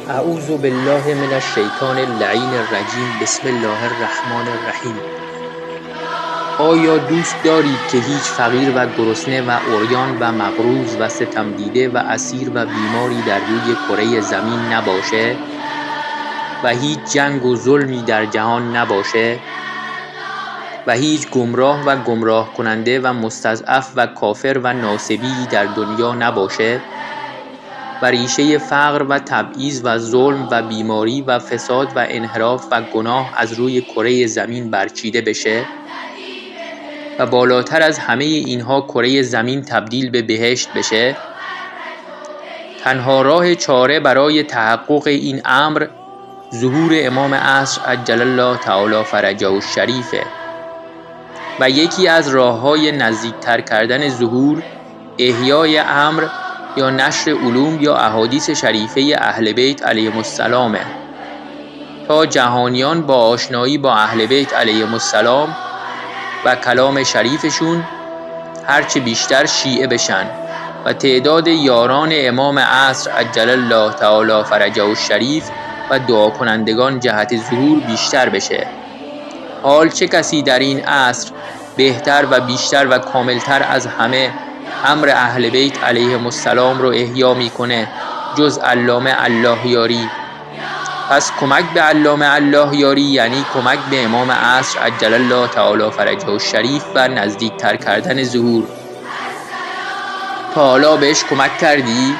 اعوذ بالله من الشیطان اللعین الرجیم. بسم الله الرحمن الرحیم. آیا دوست دارید که هیچ فقیر و گرسنه و عریان و مقروض و ستم دیده و اسیر و بیماری در روی کره زمین نباشه و هیچ جنگ و ظلمی در جهان نباشه و هیچ گمراه و گمراه کننده و مستضعف و کافر و ناصبی در دنیا نباشه و ریشه فقر و تبعیض و ظلم و بیماری و فساد و انحراف و گناه از روی کره زمین برچیده بشه و بالاتر از همه اینها کره زمین تبدیل به بهشت بشه؟ تنها راه چاره برای تحقق این امر ظهور امام عصر عجل الله تعالی فرجه الشریفه و یکی از راه‌های نزدیکتر کردن ظهور احیای امر یا نشر علوم یا احادیث شریفه اهل بیت علیهم السلامه تا جهانیان با آشنایی با اهل بیت علیهم السلام و کلام شریفشون هرچه بیشتر شیعه بشن و تعداد یاران امام عصر عجل الله تعالی فرجه الشریف و دعا کنندگان جهت ظهور بیشتر بشه. حال چه کسی در این عصر بهتر و بیشتر و کاملتر از همه امر اهل بیت علیهم السلام رو احیا میکنه جز علامه الله یاری؟ پس کمک به علامه الله یاری یعنی کمک به امام عصر عجل الله تعالی فرجه الشریف و نزدیکتر کردن ظهور. تا حالا بهش کمک کردی؟